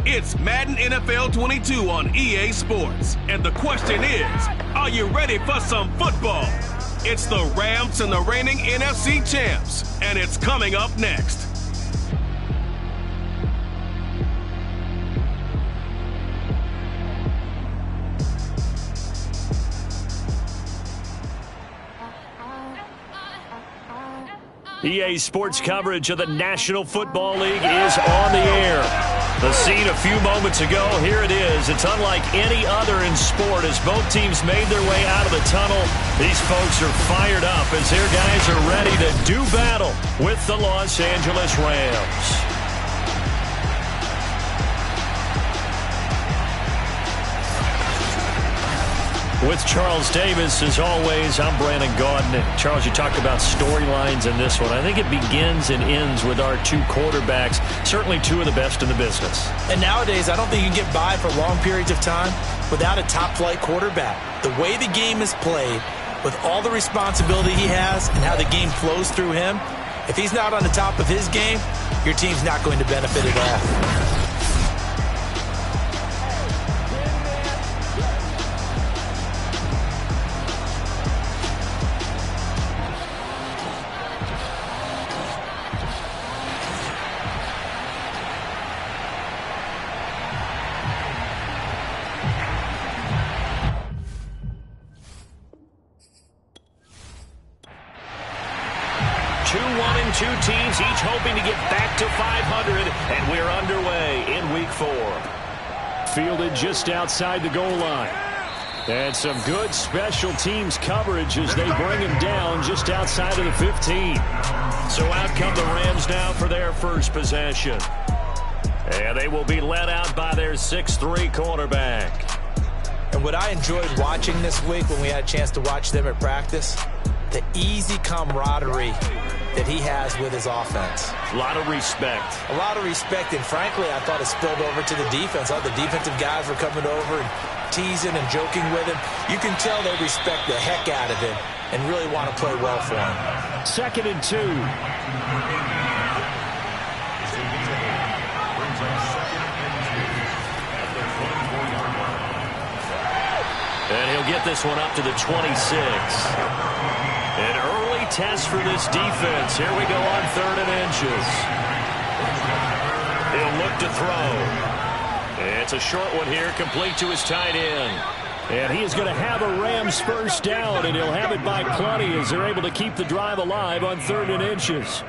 It's Madden NFL 22 on EA Sports. And the question is, are you ready for some football? It's the Rams and the reigning NFC champs, and it's coming up next. EA Sports coverage of the National Football League is on the air. The scene a few moments ago, here it is. It's unlike any other in sport as both teams made their way out of the tunnel. These folks are fired up as their guys are ready to do battle with the Los Angeles Rams. With Charles Davis, as always, I'm Brandon Gaudin. And Charles, you talked about storylines in this one. I think it begins and ends with our two quarterbacks, certainly two of the best in the business. And nowadays, I don't think you can get by for long periods of time without a top-flight quarterback. The way the game is played, with all the responsibility he has and how the game flows through him, if he's not on the top of his game, your team's not going to benefit at all. 2 teams each hoping to get back to 500, and we're underway in Week 4. Fielded just outside the goal line. And some good special teams coverage as they bring him down just outside of the 15. So out come the Rams now for their first possession. And they will be led out by their 6'3" quarterback. And what I enjoyed watching this week when we had a chance to watch them at practice, the easy camaraderie that he has with his offense. A lot of respect. A lot of respect, and frankly, I thought it spilled over to the defense. All the defensive guys were coming over and teasing and joking with him. You can tell they respect the heck out of him and really want to play well for him. 2nd and 2. And he'll get this one up to the 26. An early test for this defense. Here we go on 3rd and inches. He'll look to throw. It's a short one here, complete to his tight end. And he is going to have a Rams first down, and he'll have it by plenty as they're able to keep the drive alive on 3rd and inches.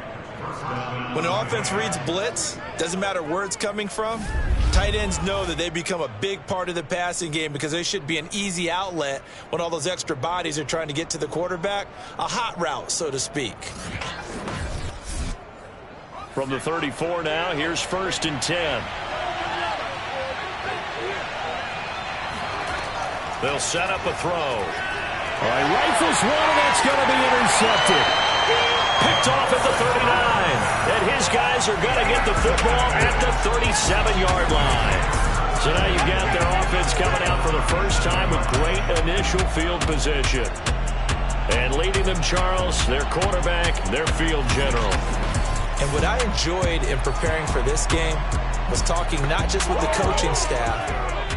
When an offense reads blitz, doesn't matter where it's coming from, tight ends know that they become a big part of the passing game because they should be an easy outlet when all those extra bodies are trying to get to the quarterback. A hot route, so to speak. From the 34 now, here's 1st and 10. They'll set up a throw. All right, rifles one, and that's going to be intercepted. Picked off at the 39. And his guys are going to get the football at the 37-yard line. So now you've got their offense coming out for the first time with great initial field position. And leading them, Charles, their quarterback, their field general. And what I enjoyed in preparing for this game was talking not just with the coaching staff,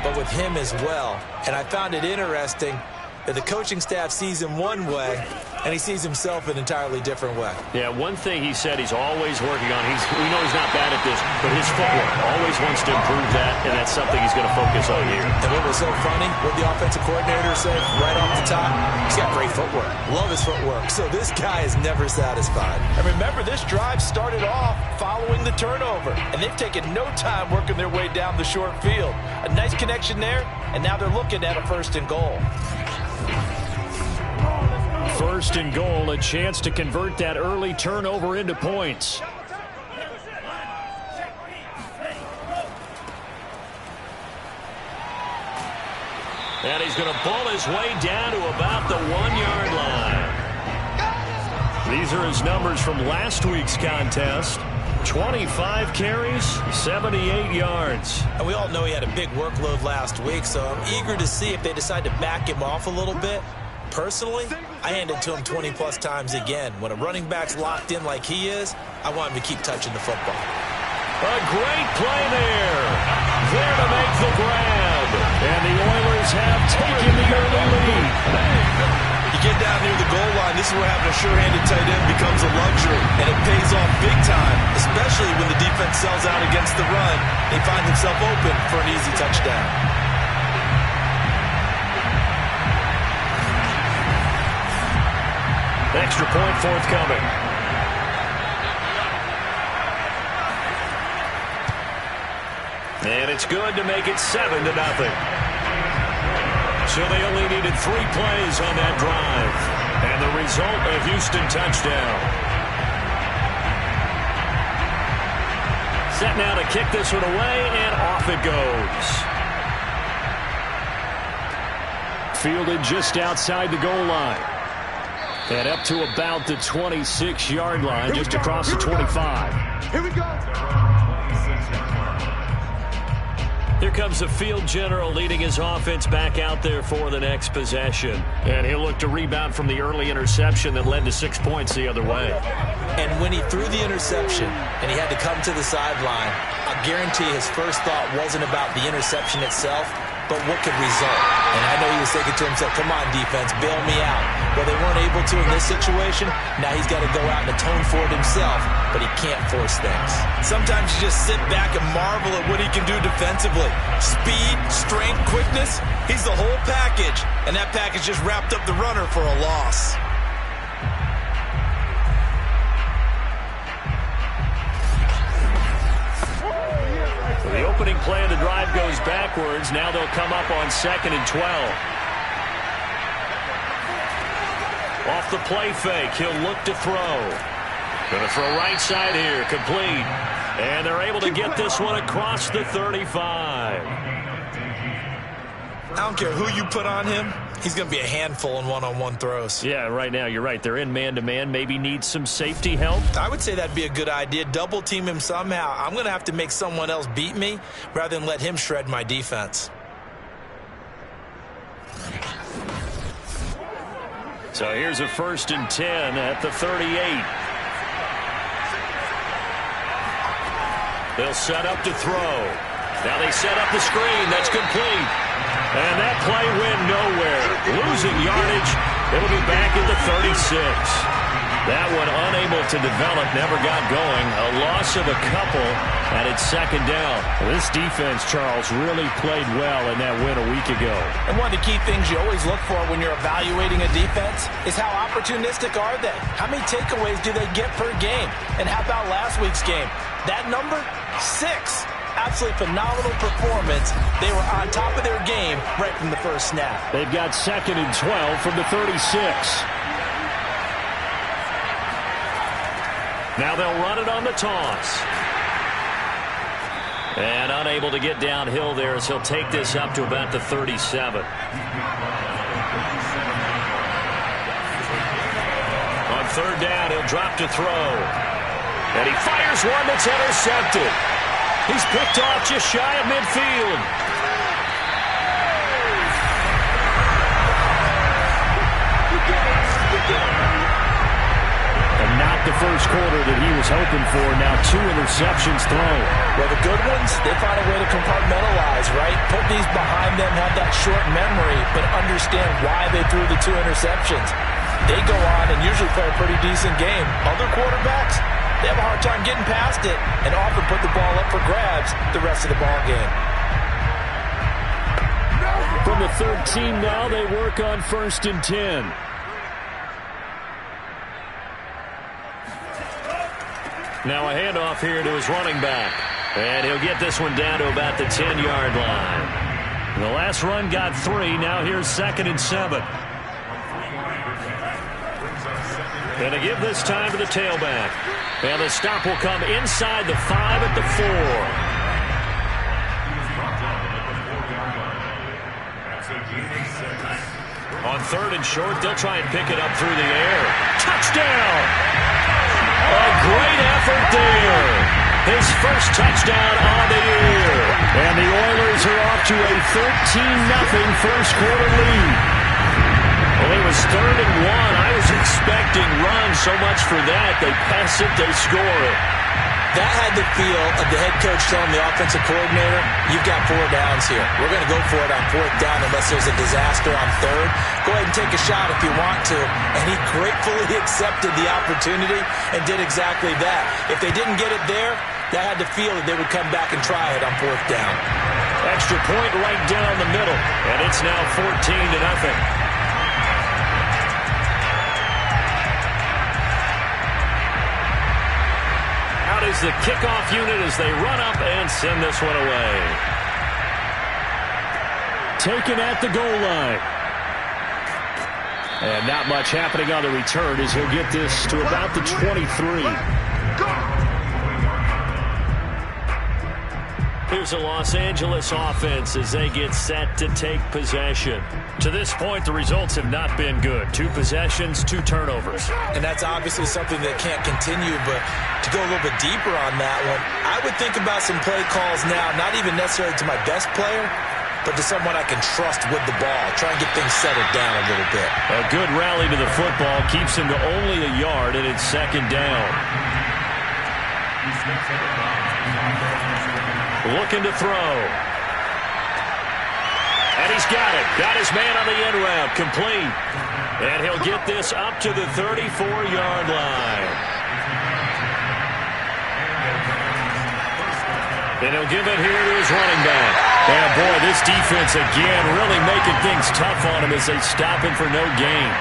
but with him as well. And I found it interesting that the coaching staff sees him one way, and he sees himself an entirely different way. Yeah, one thing he said he's always working on, we know he's not bad at this, but his footwork, always wants to improve that, and that's something he's going to focus on here. And what was so funny, what the offensive coordinator said right off the top, he's got great footwork. Love his footwork. So this guy is never satisfied. And remember, this drive started off following the turnover, and they've taken no time working their way down the short field. A nice connection there, and now they're looking at a 1st and goal. 1st and goal, a chance to convert that early turnover into points. And he's going to pull his way down to about the 1-yard line. These are his numbers from last week's contest. 25 carries, 78 yards. And we all know he had a big workload last week, so I'm eager to see if they decide to back him off a little bit Personally, I hand it to him 20-plus times again. When a running back's locked in like he is, I want him to keep touching the football. A great play there. There to make the grab. And the Oilers have taken the early lead. You get down near the goal line, this is where having a sure-handed tight end becomes a luxury. And it pays off big time, especially when the defense sells out against the run. He finds himself open for an easy touchdown. Extra point forthcoming. And it's good to make it 7-0. So they only needed 3 plays on that drive. And the result, a Houston touchdown. Set now to kick this one away, and off it goes. Fielded just outside the goal line. And up to about the 26-yard line, just across the 25. Here we go. Here comes the field general leading his offense back out there for the next possession. And he'll look to rebound from the early interception that led to 6 points the other way. And when he threw the interception and he had to come to the sideline, I guarantee his first thought wasn't about the interception itself, but what could result. And I know he was thinking to himself, come on, defense, bail me out. Well, they weren't able to in this situation. Now he's got to go out and atone for it himself, but he can't force things. Sometimes you just sit back and marvel at what he can do defensively. Speed, strength, quickness, he's the whole package. And that package just wrapped up the runner for a loss. The opening play of the drive goes backwards. Now they'll come up on 2nd and 12. Off the play fake, he'll look to throw. Going to throw right side here, complete. And they're able to get this one across the 35. I don't care who you put on him. He's going to be a handful in one-on-one throws. Yeah, right now you're right. They're in man-to-man. Maybe need some safety help. I would say that'd be a good idea. Double team him somehow. I'm going to have to make someone else beat me rather than let him shred my defense. So here's a 1st and 10 at the 38. They'll set up to throw. Now they set up the screen. That's complete. And that play went nowhere. Losing yardage. It'll be back at the 36. That one unable to develop, never got going. A loss of a couple, and it's 2nd down. This defense, Charles, really played well in that win a week ago. And one of the key things you always look for when you're evaluating a defense is how opportunistic are they? How many takeaways do they get per game? And how about last week's game? That number? 6. Absolutely phenomenal performance. They were on top of their game right from the first snap. They've got 2nd and 12 from the 36. Now they'll run it on the toss. And unable to get downhill there as he'll take this up to about the 37. On 3rd down, he'll drop to throw. And he fires one that's intercepted. He's picked off just shy of midfield. And not the first quarter that he was hoping for. Now 2 interceptions thrown. Well, the good ones, they find a way to compartmentalize, right? Put these behind them, have that short memory, but understand why they threw the 2 interceptions. They go on and usually play a pretty decent game. Other quarterbacks, they have a hard time getting past it and often put the ball up for grabs the rest of the ball game. From the 13 now, they work on 1st and 10. Now a handoff here to his running back. And he'll get this one down to about the 10-yard line. The last run got 3. Now here's 2nd and 7. And to give this time to the tailback. And the stop will come inside the 5 at the 4. On 3rd and short, they'll try and pick it up through the air. Touchdown! A great effort there. His first touchdown on the year. And the Oilers are off to a 13-0 first quarter lead. Well, he was It's 3rd and 1. I was expecting runs. So much for that. They pass it, they score it. That had the feel of the head coach telling the offensive coordinator, you've got 4 downs here. We're going to go for it on 4th down unless there's a disaster on 3rd. Go ahead and take a shot if you want to. And he gratefully accepted the opportunity and did exactly that. If they didn't get it there, that had the feel that they would come back and try it on 4th down. Extra point right down the middle. And it's now 14-0. Is the kickoff unit as they run up and send this one away. Taken at the goal line. And not much happening on the return as he'll get this to about the 23. Here's a Los Angeles offense as they get set to take possession. To this point, the results have not been good. 2 possessions, 2 turnovers. And that's obviously something that can't continue, but to go a little bit deeper on that one, I would think about some play calls now, not even necessarily to my best player, but to someone I can trust with the ball. Try and get things settled down a little bit. A good rally to the football keeps him to only a yard, and it's 2nd down. Looking to throw. And he's got it. Got his man on the end route. Complete. And he'll get this up to the 34-yard line. And he'll give it here to his running back. And boy, this defense again really making things tough on him as they stop him for no gain.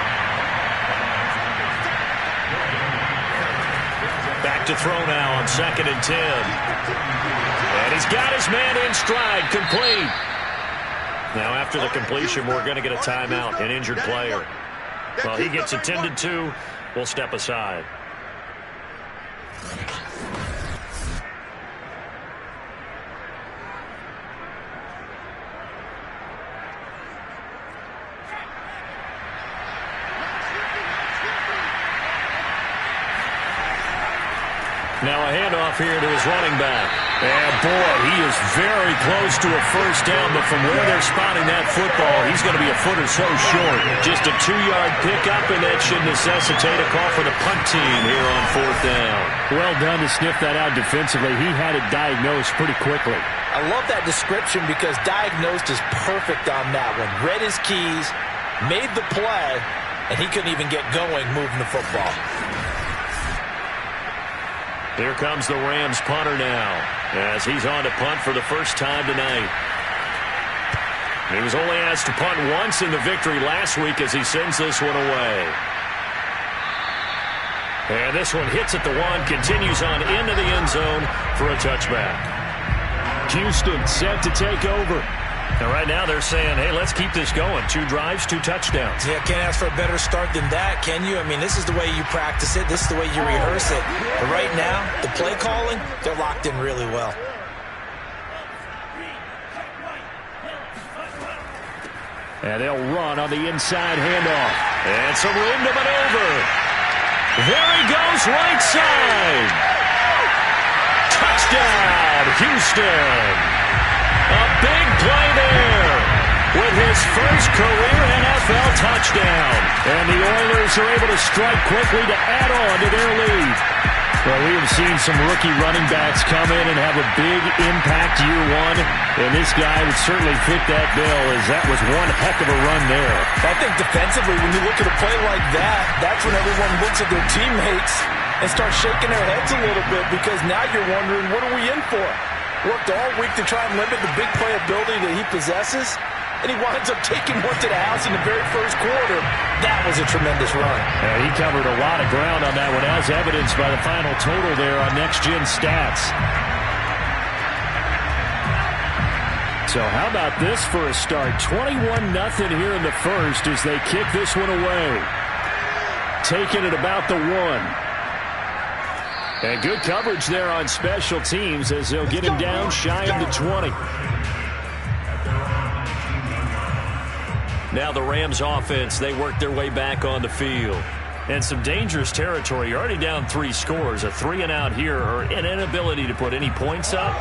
Back to throw now on 2nd and 10. And he's got his man in stride. Complete. Now after the completion, we're going to get a timeout, an injured player. Well, he gets attended to. We'll step aside. Now a handoff here to his running back. And boy, he is very close to a 1st down, but from where they're spotting that football, he's going to be a foot or so short. Just a 2-yard pickup, and that should necessitate a call for the punt team here on 4th down. Well done to sniff that out defensively. He had it diagnosed pretty quickly. I love that description because diagnosed is perfect on that one. Read his keys, made the play, and he couldn't even get going moving the football. Here comes the Rams punter now as he's on to punt for the first time tonight. He was only asked to punt once in the victory last week as he sends this one away. And this one hits at the 1, continues on into the end zone for a touchback. Houston set to take over. And right now they're saying, hey, let's keep this going. 2 drives, 2 touchdowns. Yeah, can't ask for a better start than that, can you? I mean, this is the way you practice it. This is the way you rehearse it. But right now, the play calling, they're locked in really well. And they'll run on the inside handoff. And some room to maneuver. There he goes, right side. Touchdown, Houston. A big play there with his first career NFL touchdown. And the Oilers are able to strike quickly to add on to their lead. Well, we have seen some rookie running backs come in and have a big impact year 1. And this guy would certainly fit that bill as that was one heck of a run there. I think defensively, when you look at a play like that, that's when everyone looks at their teammates and starts shaking their heads a little bit because now you're wondering, what are we in for? Worked all week to try and limit the big play ability that he possesses, and he winds up taking one to the house in the very first quarter. That was a tremendous run. Yeah, he covered a lot of ground on that one, as evidenced by the final total there on Next Gen Stats. So how about this for a start? 21-0 here in the first as they kick this one away. Taking it about the 1. And good coverage there on special teams as they'll get him down shy of the 20. Now the Rams offense, they work their way back on the field. And some dangerous territory. You're already down 3 scores. A 3-and-out here or an inability to put any points up.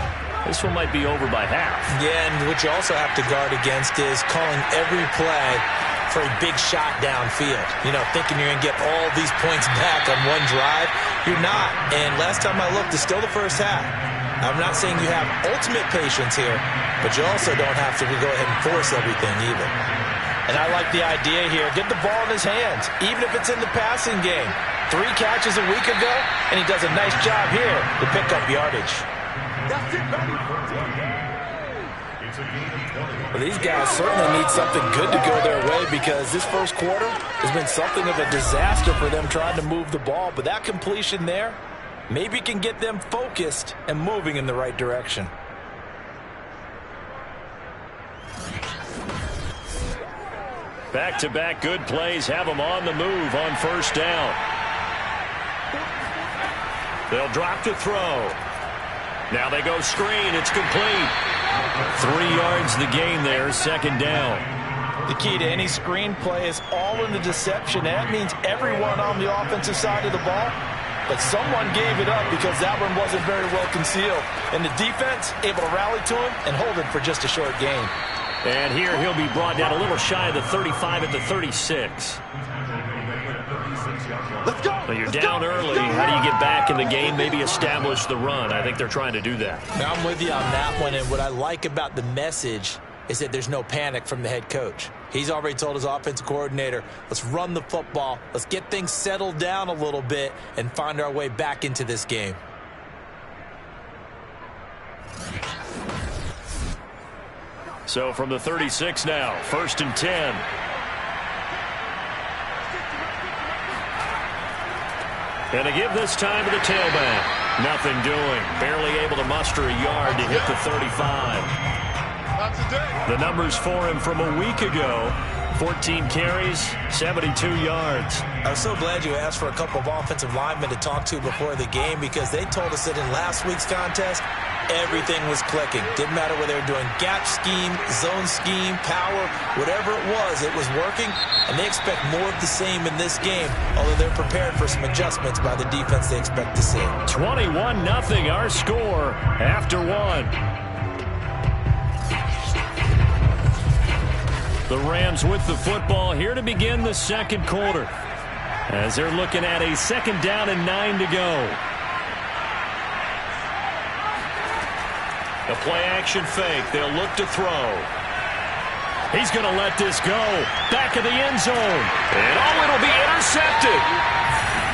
This one might be over by half. Yeah, and what you also have to guard against is calling every play for a big shot downfield. You know, thinking you're going to get all these points back on one drive. You're not. And last time I looked, it's still the first half. I'm not saying you have ultimate patience here, but you also don't have to go ahead and force everything either. And I like the idea here. Get the ball in his hands, even if it's in the passing game. 3 catches a week ago, and he does a nice job here to pick up yardage. Well, these guys certainly need something good to go their way because this first quarter has been something of a disaster for them trying to move the ball. But that completion there maybe can get them focused and moving in the right direction. Back-to-back good plays have them on the move on first down. They'll drop to throw. Now they go screen. It's complete. 3 yards the gain there, second down. The key to any screen play is all in the deception. That means everyone on the offensive side of the ball, but someone gave it up because that one wasn't very well concealed. And the defense able to rally to him and hold him for just a short gain. And here he'll be brought down a little shy of the 35 at the 36. Let's go. Well, you're down early. How do you get back in the game? Maybe establish the run. I think they're trying to do that. Now, I'm with you on that one, and what I like about the message is that there's no panic from the head coach. He's already told his offensive coordinator, let's run the football, let's get things settled down a little bit and find our way back into this game. So from the 36 now, 1st and 10. And to give this time to the tailback. Nothing doing. Barely able to muster a yard to hit the 35. The numbers for him from a week ago. 14 carries, 72 yards. I was so glad you asked for a couple of offensive linemen to talk to before the game because they told us that in last week's contest, everything was clicking. Didn't matter whether they were doing gap scheme, zone scheme, power, whatever it was working. And they expect more of the same in this game, although they're prepared for some adjustments by the defense they expect to see. 21-0 our score after one. The Rams with the football here to begin the second quarter as they're looking at a 2nd down and 9 to go. A play-action fake. They'll look to throw. He's going to let this go. Back of the end zone. And it'll be intercepted.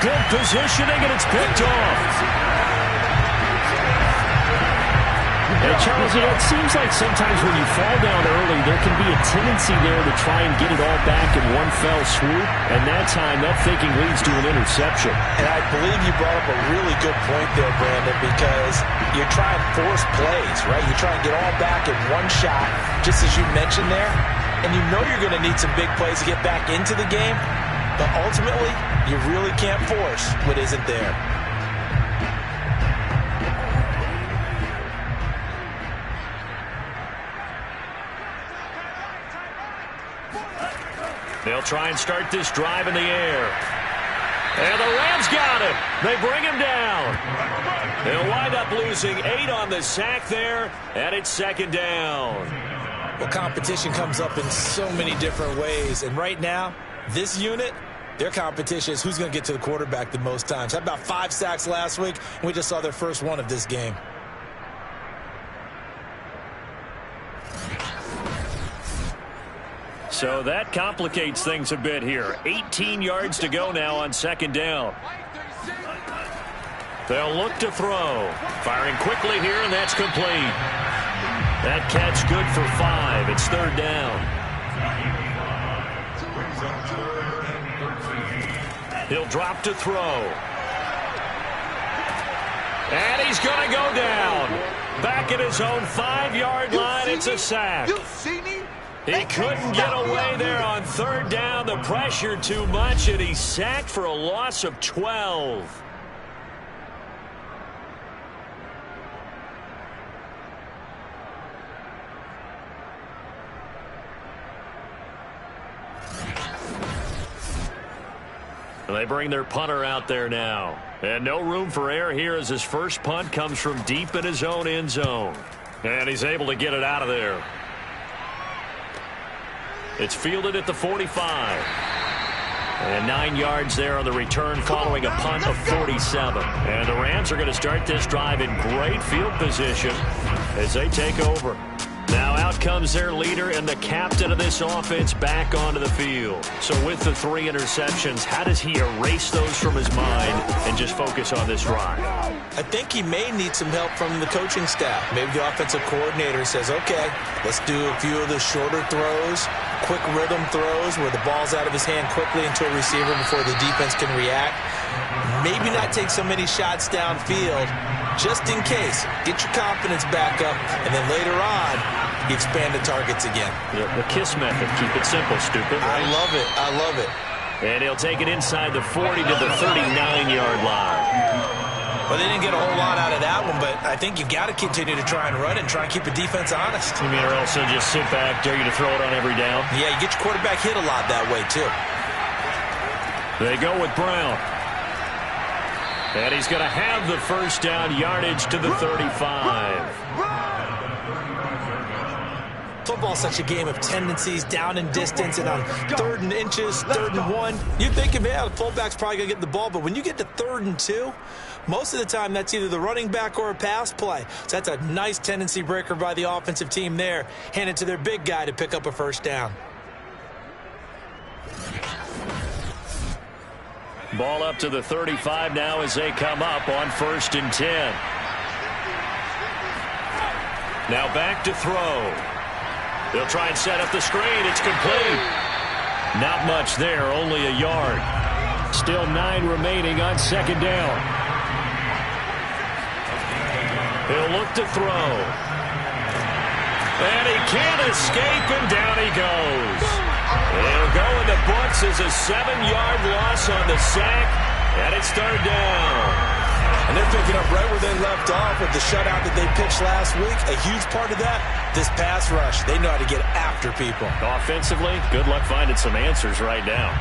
Good positioning, and it's picked off. And Charles, it seems like sometimes when you fall down early, there can be a tendency there to try and get it all back in one fell swoop. And that time, that thinking leads to an interception. And I believe you brought up a really good point there, Brandon, because you're trying to force plays, right? You're trying to get all back in one shot, just as you mentioned there. And you know you're going to need some big plays to get back into the game. But ultimately, you really can't force what isn't there. They'll try and start this drive in the air. And the Rams got him. They bring him down. They'll wind up losing 8 on the sack there, and it's 2nd down. Well, competition comes up in so many different ways. And right now, this unit, their competition is who's going to get to the quarterback the most times. Had about 5 sacks last week, and we just saw their first one of this game. So that complicates things a bit here. 18 yards to go now on 2nd down. They'll look to throw. Firing quickly here, and that's complete. That catch good for 5. It's 3rd down. He'll drop to throw. And he's going to go down. Back at his own 5-yard line, it's a sack. You see me? He couldn't get away there on 3rd down. The pressure too much, and he's sacked for a loss of 12. They bring their punter out there now. And no room for error here as his first punt comes from deep in his own end zone. And he's able to get it out of there. It's fielded at the 45. And 9 yards there on the return following a punt of 47. And the Rams are going to start this drive in great field position as they take over. Now out comes their leader and the captain of this offense back onto the field. So with the 3 interceptions, how does he erase those from his mind and just focus on this drive? I think he may need some help from the coaching staff. Maybe the offensive coordinator says, okay, let's do a few of the shorter throws, quick rhythm throws where the ball's out of his hand quickly into a receiver before the defense can react. Maybe not take so many shots downfield just in case. Get your confidence back up, and then later on, you expand the targets again. The KISS method. Keep it simple, stupid. Right? I love it. I love it. And he'll take it inside the 40 to the 39-yard line. Well, they didn't get a whole lot out of that one, but I think you've got to continue to try and run and try and keep the defense honest. You mean, or else they'll just sit back, dare you to throw it on every down? Yeah, you get your quarterback hit a lot that way, too. They go with Brown. And he's going to have the first down, yardage to the 35. Football's such a game of tendencies, down and distance, and on 3rd and inches, 3rd and 1. You're thinking, man, the fullback's probably going to get the ball, but when you get to 3rd and 2, most of the time that's either the running back or a pass play. So that's a nice tendency breaker by the offensive team there. Hand it to their big guy to pick up a first down. Ball up to the 35 now as they come up on 1st and 10. Now back to throw. They'll try and set up the screen. It's complete. Not much there, only a yard. Still 9 remaining on 2nd down. He'll look to throw. And he can't escape, and down he goes. It'll go in the books as a 7-yard loss on the sack, and it's 3rd down. And they're picking up right where they left off with the shutout that they pitched last week. A huge part of that, this pass rush. They know how to get after people. Offensively, good luck finding some answers right now.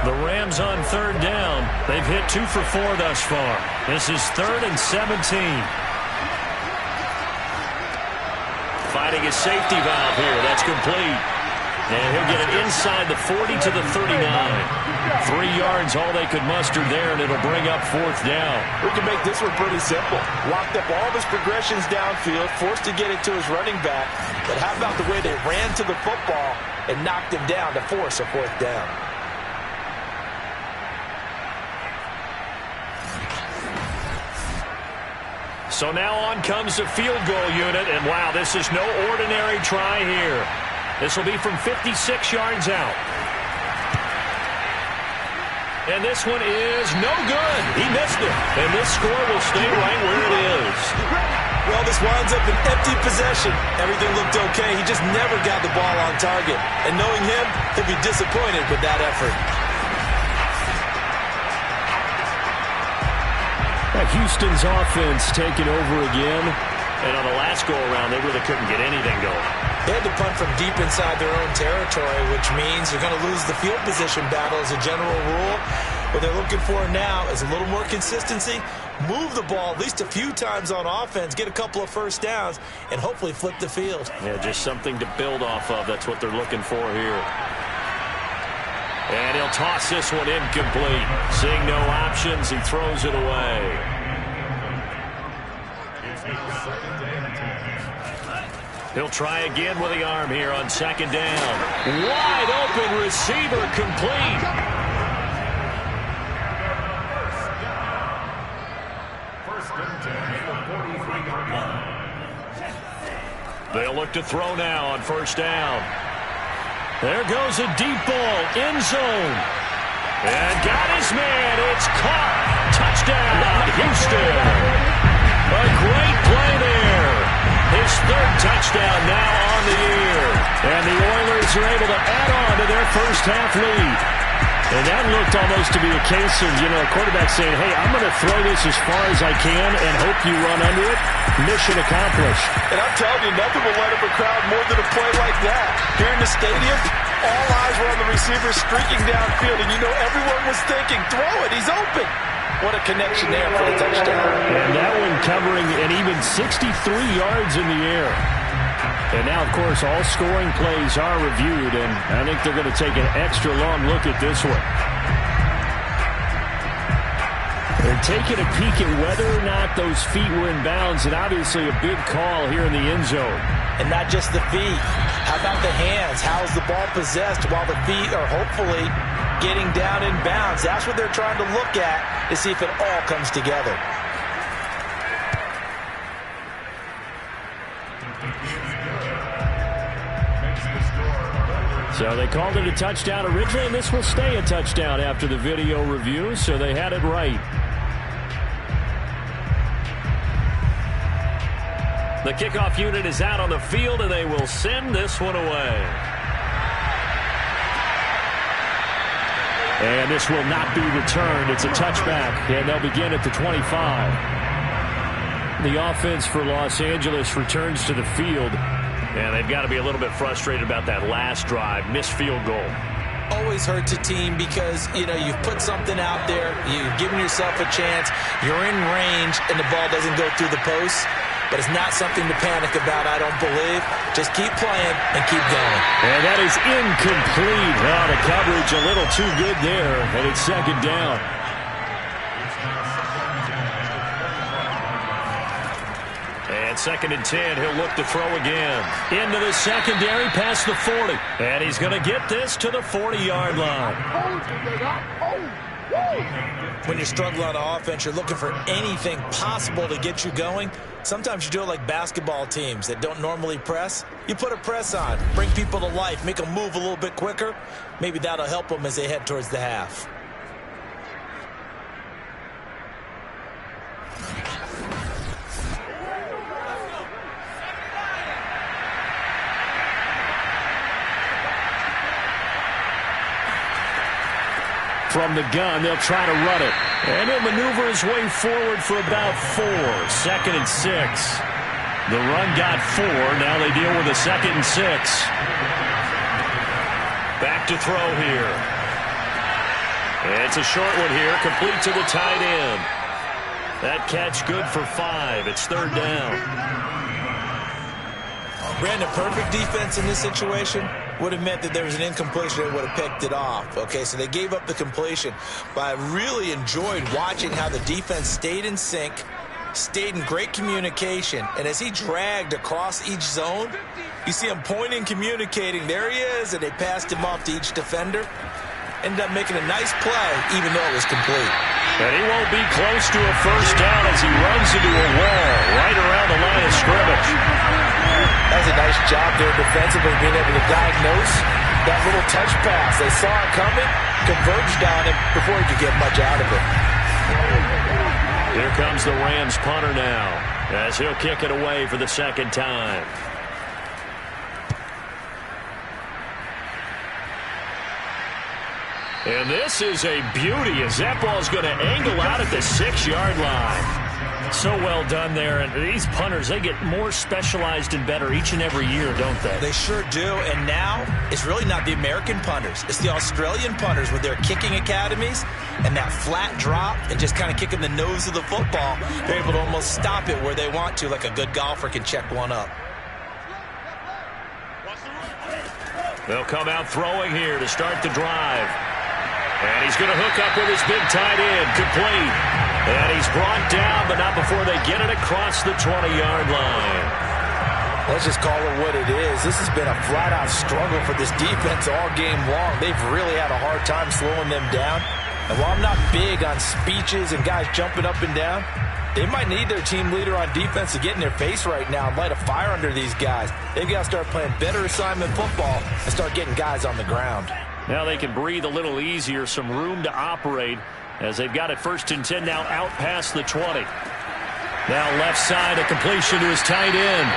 The Rams on 3rd down. They've hit 2 for 4 thus far. This is 3rd and 17. Finding his safety valve here. That's complete. And he'll get it inside the 40 to the 39. 3 yards, all they could muster there, and it'll bring up 4th down. We can make this one pretty simple. Locked up all of his progressions downfield, forced to get it to his running back. But how about the way they ran to the football and knocked him down to force a 4th down? So now on comes the field goal unit, and wow, this is no ordinary try here. This will be from 56 yards out. And this one is no good. He missed it. And this score will stay right where it is. Well, this winds up an empty possession. Everything looked okay. He just never got the ball on target. And knowing him, he'll be disappointed with that effort. Houston's offense taking over again. And on the last go-around, they really couldn't get anything going. They had to punt from deep inside their own territory, which means they're going to lose the field position battle as a general rule. What they're looking for now is a little more consistency, move the ball at least a few times on offense, get a couple of first downs, and hopefully flip the field. Yeah, just something to build off of. That's what they're looking for here. And he'll toss this one incomplete. Seeing no options, he throws it away. He'll try again with the arm here on 2nd down. Wide open receiver, complete. They'll look to throw now on 1st down. There goes a deep ball, end zone. And got his man. It's caught. Touchdown, Houston. A great play there. His 3rd touchdown now on the year. And the Oilers are able to add on to their first half lead. And that looked almost to be a case of, a quarterback saying, hey, I'm going to throw this as far as I can and hope you run under it. Mission accomplished. And I'm telling you, nothing will light up a crowd more than a play like that. Here in the stadium, all eyes were on the receiver streaking downfield, and everyone was thinking, throw it, he's open. What a connection there for the touchdown. And that one covering an even 63 yards in the air. And now, of course, all scoring plays are reviewed, and I think they're going to take an extra long look at this one. They're taking a peek at whether or not those feet were in bounds, and obviously a big call here in the end zone. And not just the feet. How about the hands? How's the ball possessed while the feet are hopefully getting down in bounds? That's what they're trying to look at to see if it all comes together. So they called it a touchdown originally, and this will stay a touchdown after the video review, so they had it right. The kickoff unit is out on the field, and they will send this one away. And this will not be returned. It's a touchback, and they'll begin at the 25. The offense for Los Angeles returns to the field. And they've got to be a little bit frustrated about that last drive, missed field goal. Always hurts a team because, you've put something out there, you've given yourself a chance, you're in range, and the ball doesn't go through the post. But it's not something to panic about, I don't believe. Just keep playing and keep going. And that is incomplete. Oh, the coverage a little too good there, and it's second down. And 2nd and 10, he'll look to throw again. Into the secondary, past the 40. And he's going to get this to the 40-yard line. When you're struggling on offense, you're looking for anything possible to get you going. Sometimes you do it like basketball teams that don't normally press. You put a press on, bring people to life, make them move a little bit quicker. Maybe that'll help them as they head towards the half. From the gun, they'll try to run it. And he'll maneuver his way forward for about 4. 2nd and 6. The run got 4. Now they deal with a 2nd and 6. Back to throw here. It's a short one here, complete to the tight end. That catch good for 5. It's 3rd down. Brandon, perfect defense in this situation would have meant that there was an incompletion and would have picked it off. Okay, so they gave up the completion. But I really enjoyed watching how the defense stayed in sync, stayed in great communication. And as he dragged across each zone, you see him pointing, communicating. There he is, and they passed him off to each defender. Ended up making a nice play, even though it was complete. And he won't be close to a first down as he runs into a wall right around the line of scrimmage. That was a nice job there defensively, being able to diagnose that little touch pass. They saw it coming, converged on it before he could get much out of it. Here comes the Rams punter now, as he'll kick it away for the 2nd time. And this is a beauty as that ball's going to angle out at the 6-yard line. So well done there. And these punters, they get more specialized and better each and every year, don't they? They sure do. And now it's really not the American punters. It's the Australian punters with their kicking academies and that flat drop and just kind of kicking the nose of the football. They're able to almost stop it where they want to, like a good golfer can check one up. They'll come out throwing here to start the drive. And he's going to hook up with his big tight end, complete. And he's brought down, but not before they get it across the 20-yard line. Let's just call it what it is. This has been a flat-out struggle for this defense all game long. They've really had a hard time slowing them down. And while I'm not big on speeches and guys jumping up and down, they might need their team leader on defense to get in their face right now and light a fire under these guys. They've got to start playing better assignment football and start getting guys on the ground. Now they can breathe a little easier, some room to operate as they've got it 1st and 10 now out past the 20. Now left side, a completion to his tight end.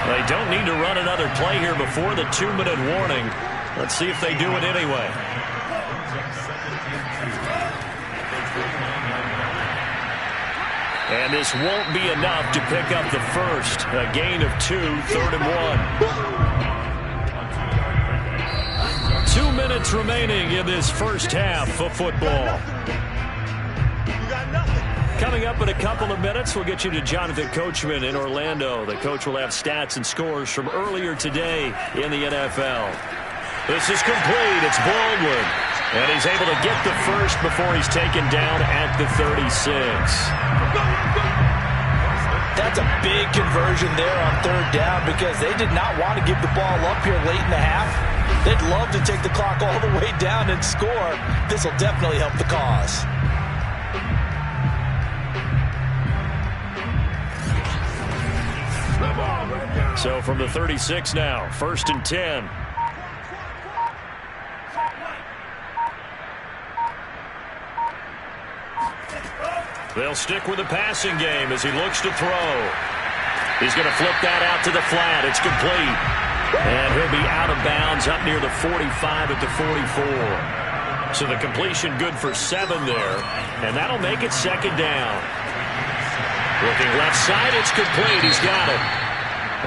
They don't need to run another play here before the 2-minute warning. Let's see if they do it anyway. And this won't be enough to pick up the first. A gain of 2, 3rd and 1. 2 minutes remaining in this first half of football. Coming up in a couple of minutes, we'll get you to Jonathan Coachman in Orlando. The coach will have stats and scores from earlier today in the NFL. This is complete. It's Baldwin. And he's able to get the first before he's taken down at the 36. That's a big conversion there on 3rd down because they did not want to give the ball up here late in the half. They'd love to take the clock all the way down and score. This will definitely help the cause. So from the 36 now, 1st and 10. They'll stick with the passing game as he looks to throw. He's going to flip that out to the flat. It's complete. And he'll be out of bounds up near the 45 at the 44. So the completion good for 7 there. And that'll make it 2nd down. Looking left side, it's complete. He's got it.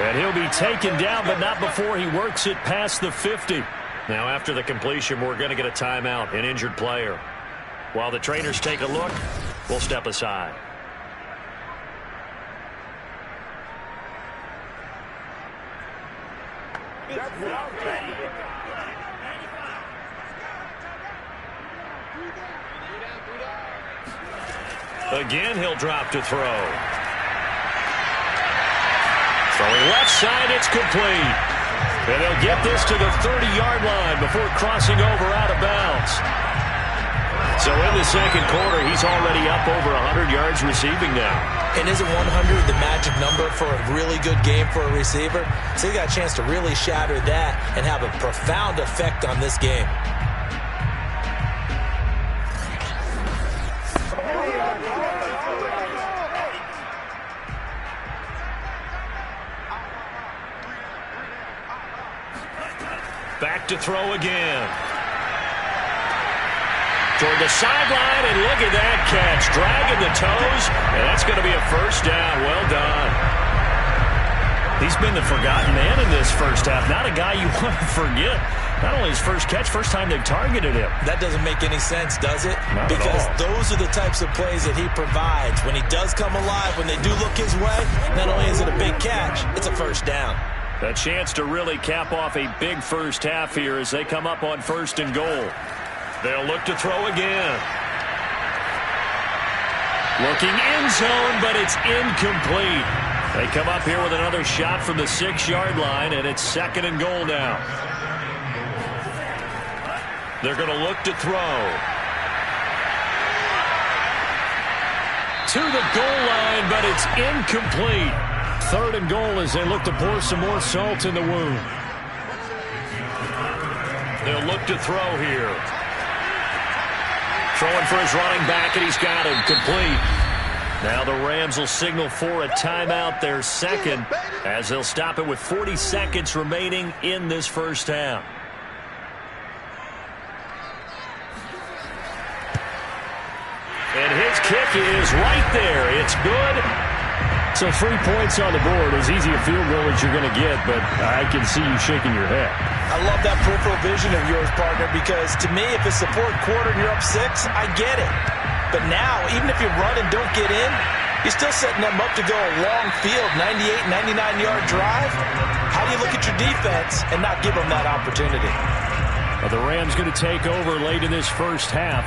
And he'll be taken down, but not before he works it past the 50. Now, after the completion, we're going to get a timeout, an injured player. While the trainers take a look, we'll step aside. Again, he'll drop to throw. Throwing left side, it's complete. And they'll get this to the 30-yard line before crossing over out of bounds. So in the 2nd quarter, he's already up over 100 yards receiving now. And isn't 100 the magic number for a really good game for a receiver? So he got a chance to really shatter that and have a profound effect on this game. Back to throw again. Toward the sideline, and look at that catch. Dragging the toes, and that's going to be a 1st down. Well done. He's been the forgotten man in this first half. Not a guy you want to forget. Not only his first catch, first time they've targeted him. That doesn't make any sense, does it? Not because at all. Those are the types of plays that he provides. When he does come alive, when they do look his way, not only is it a big catch, it's a 1st down. A chance to really cap off a big first half here as they come up on 1st and goal. They'll look to throw again. Looking end zone, but it's incomplete. They come up here with another shot from the 6-yard line, and it's 2nd and goal now. They're going to look to throw. To the goal line, but it's incomplete. 3rd and goal as they look to pour some more salt in the wound. They'll look to throw here. Throwing for his running back, and he's got him complete. Now the Rams will signal for a timeout, their 2nd, as they'll stop it with 40 seconds remaining in this first half. And his kick is right there. It's good. So 3 points on the board, as easy a field goal as you're going to get, but I can see you shaking your head. I love that peripheral vision of yours, partner, because to me, if it's the 4th quarter and you're up 6, I get it. But now, even if you run and don't get in, you're still setting them up to go a long field, 98, 99-yard drive. How do you look at your defense and not give them that opportunity? Well, the Rams going to take over late in this first half.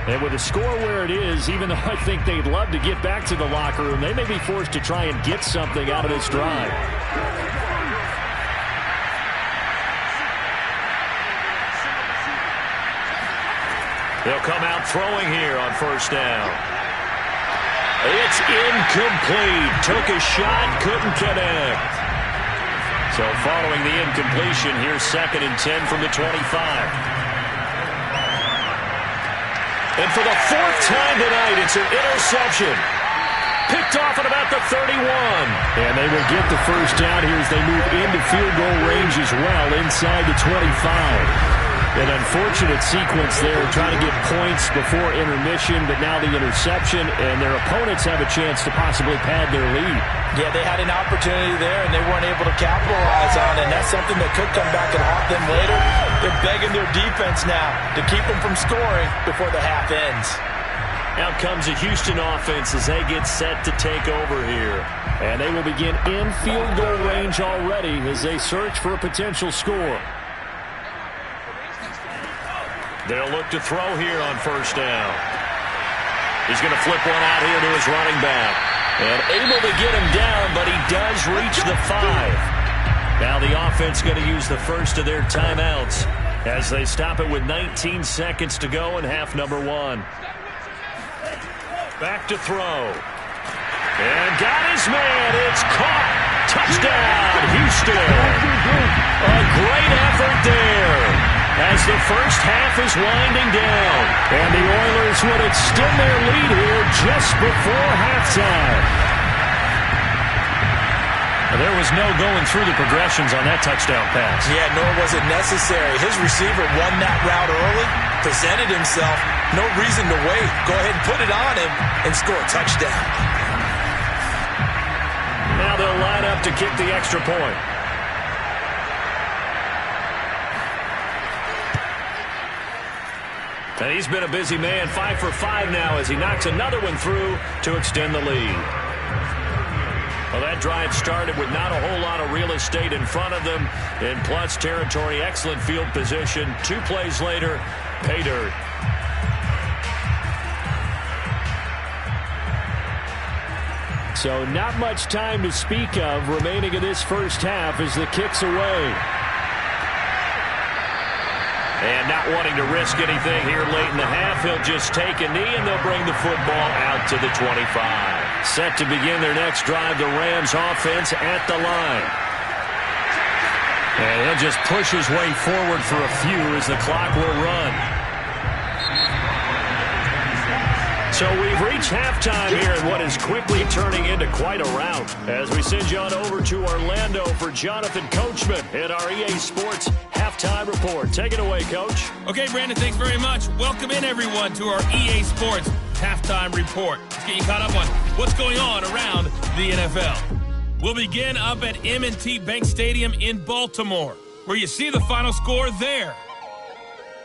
And with the score where it is, even though I think they'd love to get back to the locker room, they may be forced to try and get something out of this drive. They'll come out throwing here on 1st down. It's incomplete. Took a shot, couldn't connect. So following the incompletion, here's 2nd and 10 from the 25. And for the 4th time tonight, it's an interception. Picked off at about the 31. And they will get the 1st down here as they move into field goal range as well inside the 25. An unfortunate sequence there, trying to get points before intermission, but now the interception, and their opponents have a chance to possibly pad their lead. Yeah, they had an opportunity there, and they weren't able to capitalize on it, and that's something that could come back and haunt them later. They're begging their defense now to keep them from scoring before the half ends. Out comes a Houston offense as they get set to take over here. And they will begin in field goal range already as they search for a potential score. They'll look to throw here on first down. He's going to flip one out here to his running back. And able to get him down, but he does reach the 5. Now the offense going to use the first of their timeouts as they stop it with 19 seconds to go in half number 1. Back to throw. And got his man. It's caught. Touchdown, Houston. A great effort there as the first half is winding down. And the Oilers would extend their lead here just before halftime. There was no going through the progressions on that touchdown pass. Yeah, nor was it necessary. His receiver won that route early, presented himself. No reason to wait. Go ahead and put it on him and score a touchdown. Now they'll line up to kick the extra point. And he's been a busy man, 5 for 5 now as he knocks another one through to extend the lead. Well, that drive started with not a whole lot of real estate in front of them. In plus territory, excellent field position. 2 plays later, pay dirt. So not much time to speak of remaining in this first half as the kick's away. And not wanting to risk anything here late in the half, he'll just take a knee and they'll bring the football out to the 25. Set to begin their next drive, the Rams offense at the line. And he'll just push his way forward for a few as the clock will run. So we've reached halftime here in what is quickly turning into quite a rout as we send you on over to Orlando for Jonathan Coachman in our EA Sports Halftime Report. Take it away, Coach. Okay, Brandon, thanks very much. Welcome in, everyone, to our EA Sports Halftime Report. Let's get you caught up on what's going on around the NFL. We'll begin up at M&T Bank Stadium in Baltimore, where you see the final score there.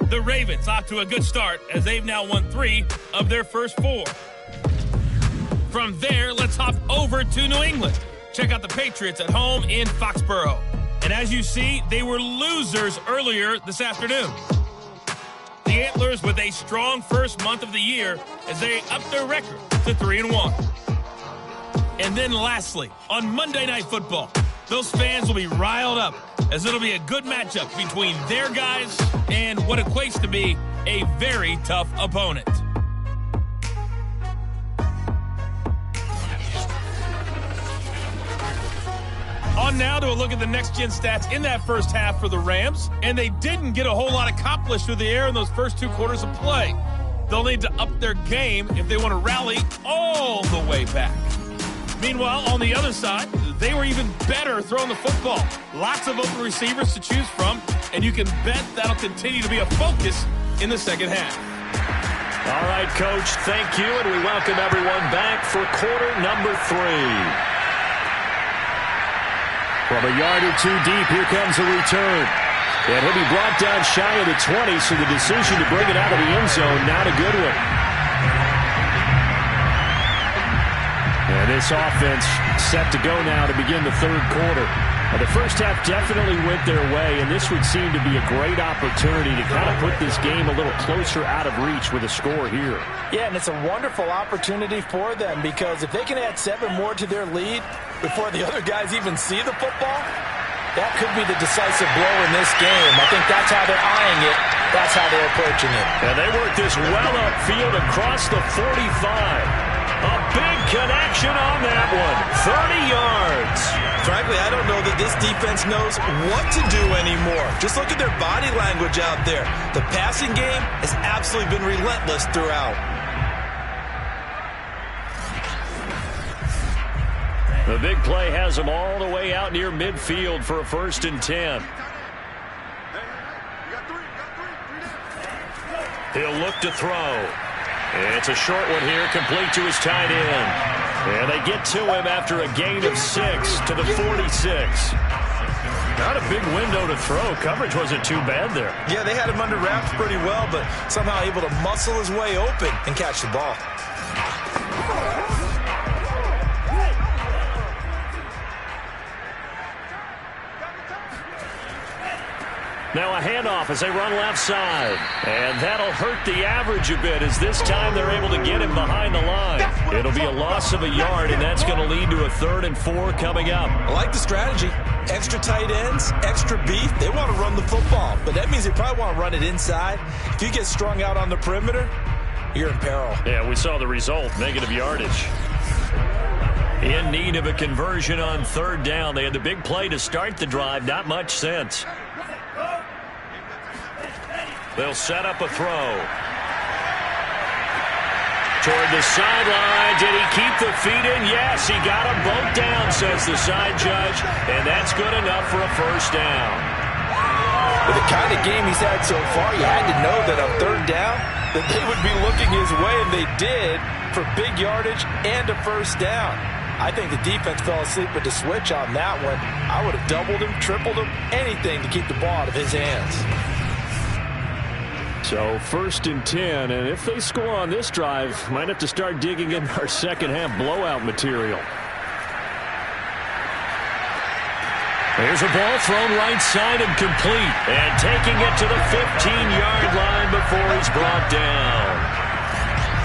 The Ravens off to a good start as they've now won 3 of their first 4. From there, let's hop over to New England. Check out the Patriots at home in Foxborough. And as you see, they were losers earlier this afternoon. The Antlers with a strong first month of the year as they up their record to 3-1. And then lastly, on Monday Night Football, those fans will be riled up as it'll be a good matchup between their guys and what equates to be a very tough opponent. On now to a look at the next-gen stats in that first half for the Rams, and they didn't get a whole lot accomplished through the air in those first 2 quarters of play. They'll need to up their game if they want to rally all the way back. Meanwhile, on the other side, they were even better throwing the football. Lots of open receivers to choose from, and you can bet that'll continue to be a focus in the second half. All right, Coach, thank you, and we welcome everyone back for quarter number 3. From a yard or 2 deep, here comes a return. And he'll be brought down shy of the 20, so the decision to bring it out of the end zone, not a good one. And this offense set to go now to begin the third quarter. The first half definitely went their way, and this would seem to be a great opportunity to kind of put this game a little closer out of reach with a score here. Yeah, and it's a wonderful opportunity for them because if they can add 7 more to their lead before the other guys even see the football, that could be the decisive blow in this game. I think that's how they're eyeing it. That's how they're approaching it. And they work this well upfield across the 45. A big connection on that one. 30 yards. Frankly, I don't know that this defense knows what to do anymore. Just look at their body language out there. The passing game has absolutely been relentless throughout. The big play has them all the way out near midfield for a 1st and 10. He'll look to throw. It's a short one here, complete to his tight end. And they get to him after a gain of 6 to the 46. Not a big window to throw. Coverage wasn't too bad there. Yeah, they had him under wraps pretty well, but somehow able to muscle his way open and catch the ball. Now a handoff as they run left side. And that'll hurt the average a bit as this time they're able to get him behind the line. It'll be a loss of a yard, and that's going to lead to a 3rd and 4 coming up. I like the strategy. Extra tight ends, extra beef. They want to run the football, but that means they probably want to run it inside. If you get strung out on the perimeter, you're in peril. Yeah, we saw the result, negative yardage. In need of a conversion on 3rd down. They had the big play to start the drive. Not much sense. They'll set up a throw. Toward the sideline. Did he keep the feet in? Yes, he got them both down, says the side judge. And that's good enough for a 1st down. With the kind of game he's had so far, you had to know that on 3rd down, that they would be looking his way, and they did, for big yardage and a 1st down. I think the defense fell asleep with the switch on that one. I would have doubled him, tripled him, anything to keep the ball out of his hands. So 1st and 10, and if they score on this drive, might have to start digging in our second-half blowout material. Here's a ball thrown right side and complete. And taking it to the 15-yard line before he's brought down.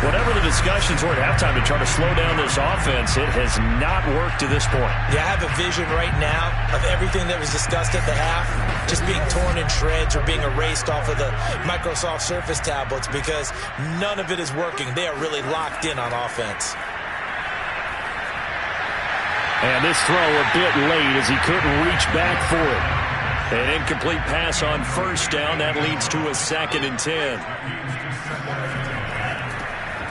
Whatever the discussions were at halftime to try to slow down this offense, it has not worked to this point. Yeah, I have a vision right now of everything that was discussed at the half just being torn in shreds or being erased off of the Microsoft Surface tablets because none of it is working. They are really locked in on offense. And this throw a bit late as he couldn't reach back for it. An incomplete pass on 1st down. That leads to a 2nd and 10.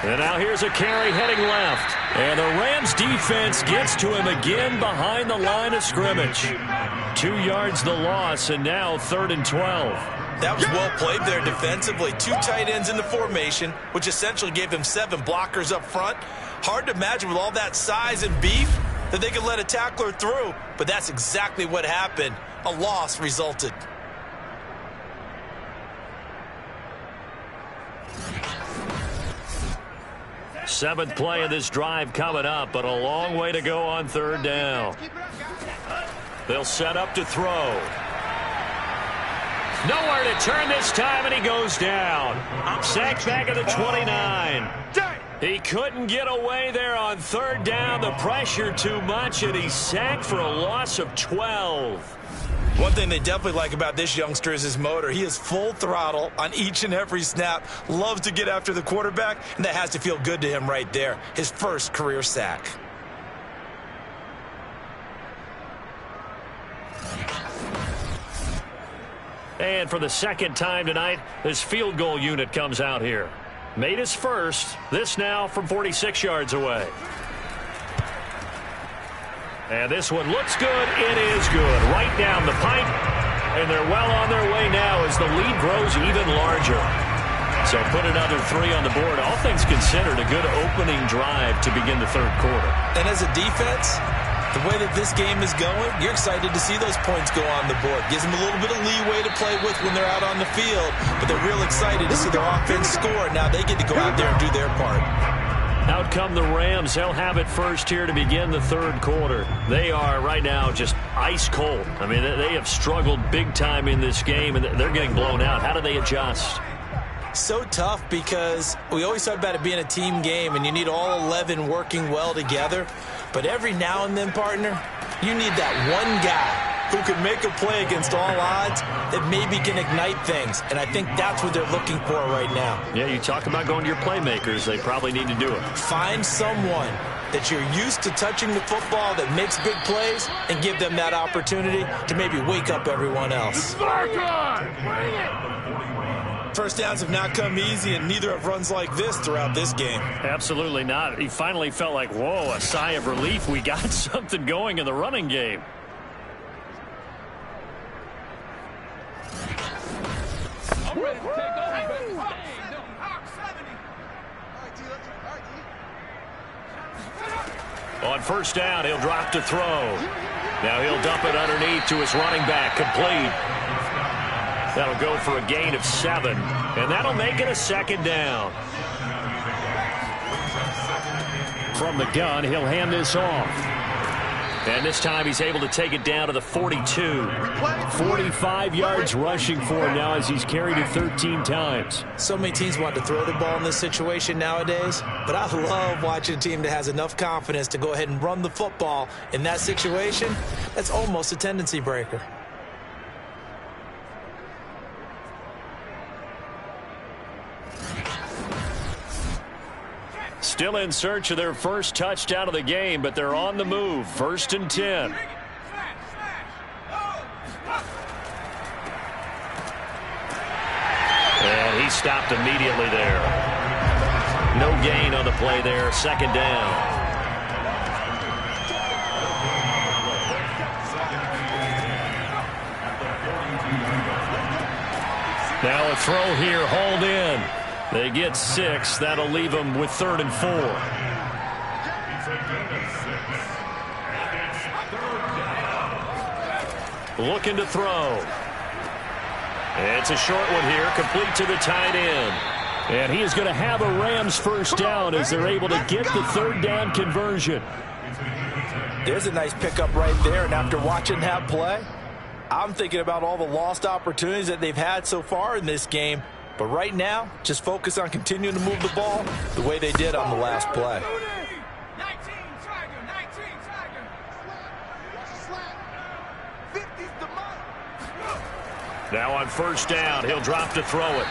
And now here's a carry heading left. And the Rams defense gets to him again behind the line of scrimmage. 2 yards the loss, and now 3rd and 12. That was well played there defensively. 2 tight ends in the formation, which essentially gave them 7 blockers up front. Hard to imagine with all that size and beef that they could let a tackler through, but that's exactly what happened. A loss resulted. Seventh play of this drive coming up, but a long way to go on 3rd down. They'll set up to throw. Nowhere to turn this time, and he goes down. Sacked back at the 29. He couldn't get away there on 3rd down. The pressure too much, and he's sacked for a loss of 12. One thing they definitely like about this youngster is his motor. He is full throttle on each and every snap. Loves to get after the quarterback, and that has to feel good to him right there. His first career sack. And for the 2nd time tonight, this field goal unit comes out here. Made his first. This now from 46 yards away. And this one looks good. It is good. Right down the pipe. And they're well on their way now as the lead grows even larger. So put another 3 on the board. All things considered, a good opening drive to begin the 3rd quarter. And as a defense, the way that this game is going, you're excited to see those points go on the board. Gives them a little bit of leeway to play with when they're out on the field. But they're real excited to see their offense score. Now they get to go out there and do their part. Out come the Rams. They'll have it first here to begin the 3rd quarter. They are right now just ice cold. I mean, they have struggled big time in this game, and they're getting blown out. How do they adjust? So tough because we always talk about it being a team game, and you need all 11 working well together. But every now and then, partner, you need that one guy who can make a play against all odds that maybe can ignite things. And I think that's what they're looking for right now. Yeah, you talk about going to your playmakers. They probably need to do it. Find someone that you're used to touching the football that makes big plays and give them that opportunity to maybe wake up everyone else. First downs have not come easy, and neither have runs like this throughout this game. Absolutely not. He finally felt like, whoa, a sigh of relief. We got something going in the running game. On first down, he'll drop to throw. Now he'll dump it underneath to his running back, complete. That'll go for a gain of 7, and that'll make it a second down. From the gun, he'll hand this off. And this time he's able to take it down to the 42. 45 yards rushing for him now as he's carried it 13 times. So many teams want to throw the ball in this situation nowadays, but I love watching a team that has enough confidence to go ahead and run the football. In that situation, that's almost a tendency breaker. Still in search of their first touchdown of the game, but they're on the move. 1st and 10. And he stopped immediately there. No gain on the play there. 2nd down. Now a throw here, hauled in. They get 6. That'll leave them with 3rd and 4. Looking to throw. It's a short one here, complete to the tight end. And he is going to have a Rams first down as they're able to get the 3rd down conversion. There's a nice pickup right there, and after watching that play, I'm thinking about all the lost opportunities that they've had so far in this game. But right now, just focus on continuing to move the ball the way they did on the last play. Now on first down, he'll drop to throw it.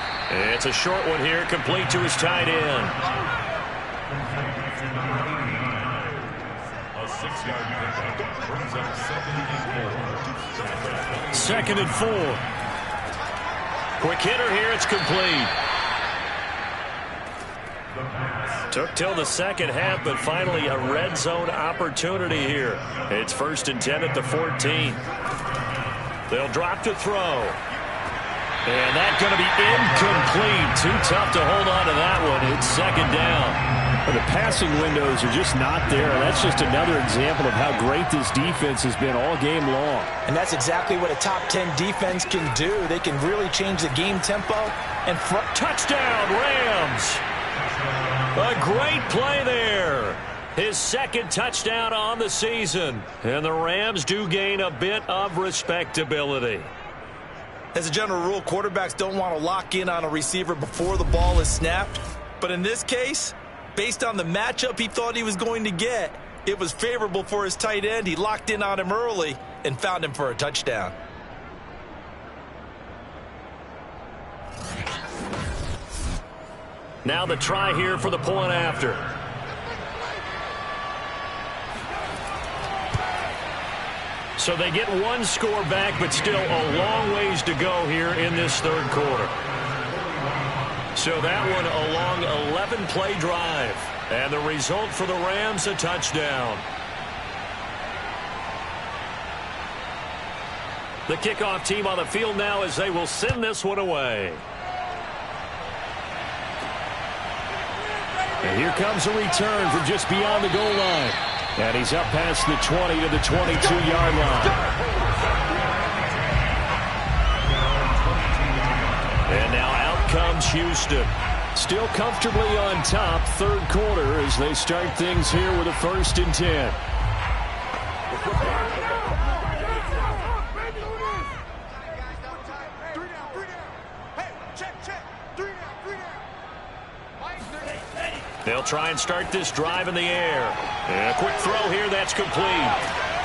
It's a short one here, complete to his tight end. A 6-yard pickup brings up 2nd and 4. Quick hitter here, it's complete. Took till the second half, but finally a red zone opportunity here. It's 1st and 10 at the 14. They'll drop to throw. And that's going to be incomplete. Too tough to hold on to that one. It's 2nd down. The passing windows are just not there. That's just another example of how great this defense has been all game long. And that's exactly what a top 10 defense can do. They can really change the game tempo. And touchdown, Rams! A great play there. His 2nd touchdown on the season. And the Rams do gain a bit of respectability. As a general rule, quarterbacks don't want to lock in on a receiver before the ball is snapped. But in this case, based on the matchup he thought he was going to get, it was favorable for his tight end. He locked in on him early and found him for a touchdown. Now the try here for the point after. So they get one score back, but still a long ways to go here in this 3rd quarter. So that one a long 11-play drive. And the result for the Rams, a touchdown. The kickoff team on the field now as they will send this one away. And here comes a return from just beyond the goal line. And he's up past the 20 to the 22-yard line. And now out comes Houston. Still comfortably on top, 3rd quarter as they start things here with a 1st and 10. They'll try and start this drive in the air. And a quick throw here, that's complete.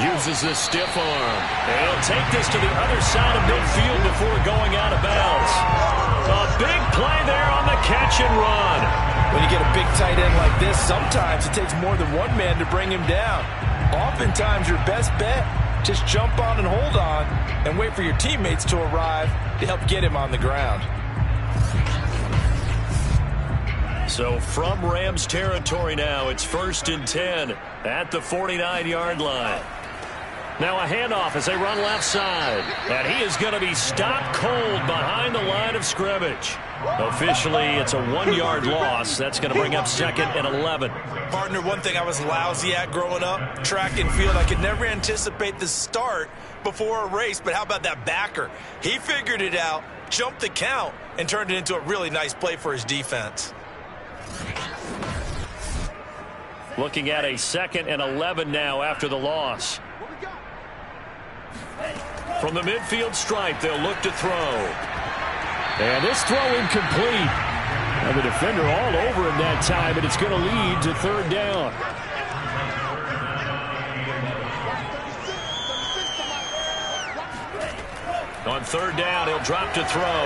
Uses this stiff arm. And he'll take this to the other side of midfield before going out of bounds. A big play there on the catch and run. When you get a big tight end like this, sometimes it takes more than one man to bring him down. Oftentimes, your best bet, just jump on and hold on and wait for your teammates to arrive to help get him on the ground. So from Rams territory now, it's 1st and 10 at the 49-yard line. Now a handoff as they run left side. And he is going to be stopped cold behind the line of scrimmage. Officially, it's a 1-yard loss. That's going to bring up 2nd and 11. Partner, one thing I was lousy at growing up, track and field, I could never anticipate the start before a race. But how about that backer? He figured it out, jumped the count, and turned it into a really nice play for his defense. Looking at a 2nd and 11 now after the loss. From the midfield stripe, they'll look to throw. And this throw incomplete. And the defender all over him that time, and it's going to lead to 3rd down. On 3rd down, he'll drop to throw.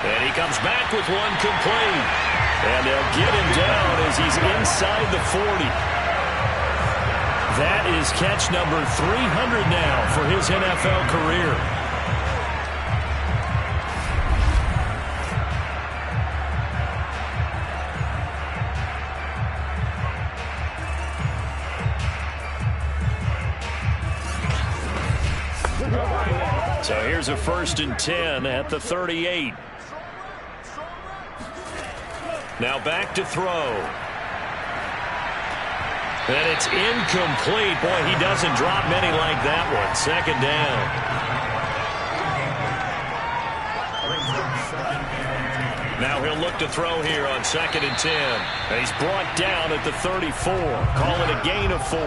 And he comes back with one complete. And they'll get him down as he's inside the 40. That is catch number 300 now for his NFL career. So here's a 1st and 10 at the 38. Now back to throw. And it's incomplete. Boy, he doesn't drop many like that one. 2nd down. Now he'll look to throw here on 2nd and 10. And he's brought down at the 34. Call it a gain of 4.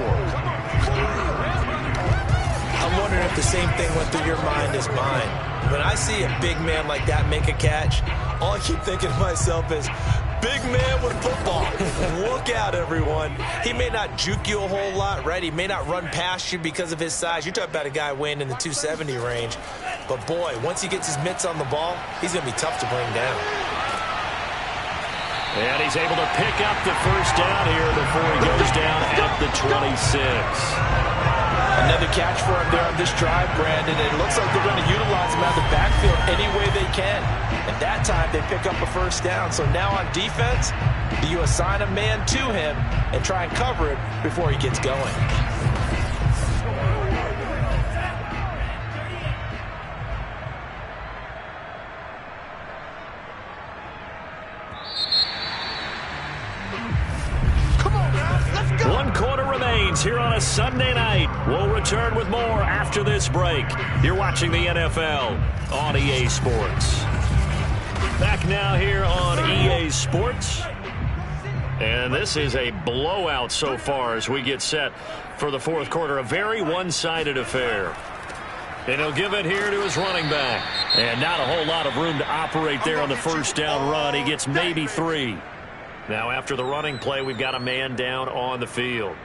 I'm wondering if the same thing went through your mind as mine. When I see a big man like that make a catch, all I keep thinking to myself is, big man with football. Look out, everyone. He may not juke you a whole lot, right? He may not run past you because of his size. You're talking about a guy weighing in the 270 range. But, boy, once he gets his mitts on the ball, he's going to be tough to bring down. And he's able to pick up the 1st down here before he goes down at the 26. Another catch for him there on this drive, Brandon. And it looks like they're going to utilize him out of the backfield any way they can. And that time they pick up a 1st down. So now on defense, do you assign a man to him and try and cover it before he gets going? Here on a Sunday night. We'll return with more after this break. You're watching the NFL on EA Sports. Back now here on EA Sports. And this is a blowout so far as we get set for the 4th quarter. A very one-sided affair. And he'll give it here to his running back. And not a whole lot of room to operate there on the 1st down run. He gets maybe 3. Now after the running play, we've got a man down on the field.